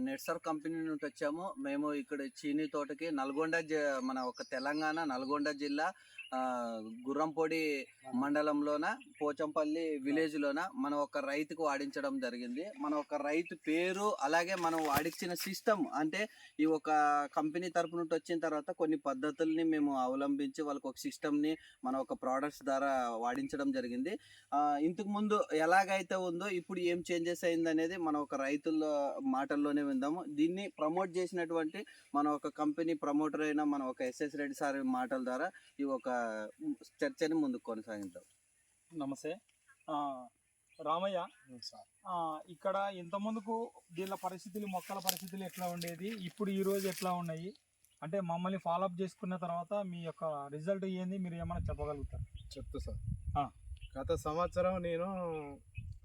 నెట్సర్ company నుండి వచ్చాము. మేము ఇక్కడ చీనీ తోటకి మన ఒక తెలంగాణ నల్గొండ జిల్లా గుర్రంపొడి మండలంలోన పోచంపల్లి విలేజ్లోన మనం ఒక రైతుకు వాడించడం జరిగింది. మన ఒక రైతు పేరు అలాగే మనం వాడించిన సిస్టమ్ అంటే ఈ ఒక కంపెనీ తరపు నుండి వచ్చిన తర్వాత కొన్ని పద్ధతుల్ని మేము అవలంబించి వాళ్ళకి ఒక సిస్టమ్ని మన ఒక ప్రోడక్ట్స్ ద్వారా వాడించడం జరిగింది. ఇంతకు ముందు ఎలాగైతే ఉందో ఇప్పుడు ఏం చేంజెస్ అయింది అనేది మన ఒక రైతుల మాటల్లోనే విందాము. దీన్ని ప్రమోట్ చేసినటువంటి మన ఒక కంపెనీ ప్రమోటర్ అయిన మన ఒక ఎస్ఎస్ రెడ్డి సార్ మాటల ద్వారా ఈ ఒక చర్చని ముందుకు కొనసాగిద్దాం. నమస్తే రామయ్య. ఇక్కడ ఇంత ముందుకు దీనిలో మొక్కల పరిస్థితులు ఎట్లా ఉండేది, ఇప్పుడు ఈ రోజు ఎట్లా ఉన్నాయి అంటే మమ్మల్ని ఫాలోఅప్ చేసుకున్న తర్వాత మీ యొక్క రిజల్ట్ ఏంది మీరు ఏమైనా చెప్పగలుగుతారు? చెప్తా సార్. గత సంవత్సరం నేను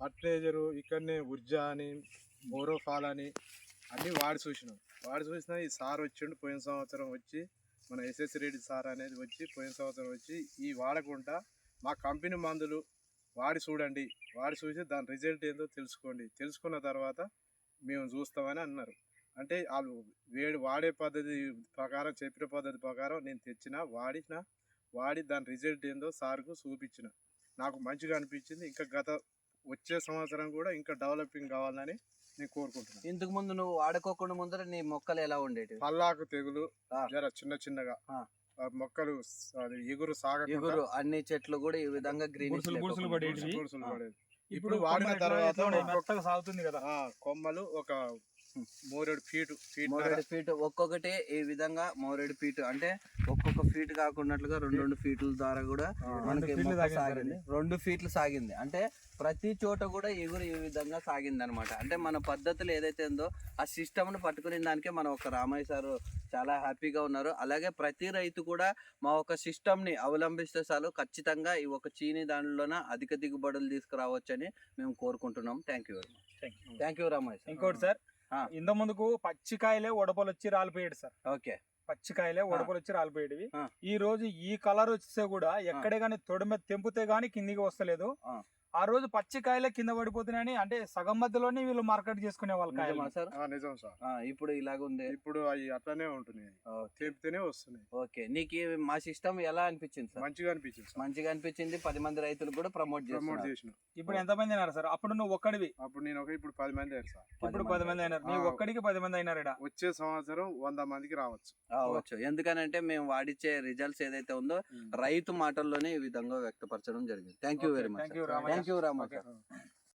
ఫర్టిలైజరు ఇక్కడనే ఉర్జా అని బోరోఫాల్ అని అన్నీ వాడి చూసిన ఈ సార్ వచ్చిండు. పోయిన సంవత్సరం వచ్చి మన ఎస్ఎస్ రెడ్డి సార్ అనేది వచ్చి పోయిన సంవత్సరం వచ్చి ఈ వాడకుండా మా కంపెనీ మందులు వాడి చూడండి, వాడి చూసి దాని రిజల్ట్ ఏందో తెలుసుకున్న తర్వాత మేము చూస్తామని అన్నారు. అంటే వాళ్ళు వాడే పద్ధతి ప్రకారం చెప్పిన పద్ధతి ప్రకారం నేను వాడి దాని రిజల్ట్ ఏందో సార్కు చూపించిన. నాకు మంచిగా అనిపించింది. ఇంకా వచ్చే సంవత్సరం కూడా ఇంకా డెవలపింగ్ కావాలని నేను కోరుకుంటున్నాను. ఇంతకు ముందు నువ్వు వాడుకోకుండా ముందర నీ మొక్కలు ఎలా ఉండేవి? పల్లాకు తెగులు జర చిన్నగా మొక్కలు ఎగురు అన్ని చెట్లు కూడా ఈ విధంగా గ్రీన్ పడేది. ఇప్పుడు వాడిన తర్వాత సాగుతుంది కదా, కొమ్మలు ఒక 3 ఫీట్ ఒక్కొక్కటి ఈ విధంగా 3 ఫీట్ అంటే ఒక్కొక్క ఫీట్ కాకున్నట్లుగా 2 ఫీట్ల ద్వారా కూడా మనకి 2 ఫీట్లు సాగింది. అంటే ప్రతి చోట కూడా ఎగురు ఈ విధంగా సాగింది అనమాట. అంటే మన పద్ధతులు ఏదైతే ఉందో ఆ సిస్టమ్ను పట్టుకునే దానికే మన ఒక రామయ్య సారు చాలా హ్యాపీగా ఉన్నారు. అలాగే ప్రతి రైతు కూడా మా ఒక సిస్టమ్ని అవలంబిస్తే చాలు ఖచ్చితంగా ఈ ఒక చీనీ దానిలోన అధిక దిగుబడులు తీసుకురావచ్చని మేము కోరుకుంటున్నాం. Thank you very much. Thank you Ramayya sir. ఇంకోటి సార్, ఇంత ముందుకు పచ్చికాయలే ఉడపలు వచ్చి రాలిపోయాడు సార్. ఓకే, పచ్చికాయలే ఉడపలు వచ్చి రాలిపోయేటివి. ఈ రోజు ఈ కలర్ వస్తే కూడా ఎక్కడే గానీ తొడి మీద తెంపితే గానీ కిందికి వస్తలేదు. ఆ రోజు పచ్చికాయలే కింద పడిపోతున్నాయని అంటే సగం మధ్యలోనే వీళ్ళు మార్కెట్ చేసుకునే వాళ్ళు. నిజం సార్. ఇప్పుడు ఇలాగ ఉంది. ఇప్పుడు అవి అట్లానే ఉంటున్నాయి, తెంపితేనే వస్తున్నాయి. ఓకే, నీకు మా సిస్టమ్ ఎలా అనిపించింది సార్? మంచిగా అనిపించింది. 10 మంది రైతులు కూడా ప్రమోట్ చేసిన. ఇప్పుడు ఎంత మంది అయినారు సార్? అప్పుడు నువ్వు ఒక్కడివి, అప్పుడు నేను ఇప్పుడు 10 మంది అయ్యారు సార్. ఇప్పుడు 10 మంది అయినారు. నీ ఒక్కడికి 10 మంది అయినారు. వచ్చే సంవత్సరం 100 మందికి రావచ్చు. ఎందుకనంటే మేము వాడిచ్చే రిజల్ట్స్ ఏదైతే ఉందో రైతు మాటల్లోనే ఈ విధంగా వ్యక్తపరచడం జరిగింది. Thank you very much. Thank you Ramayya.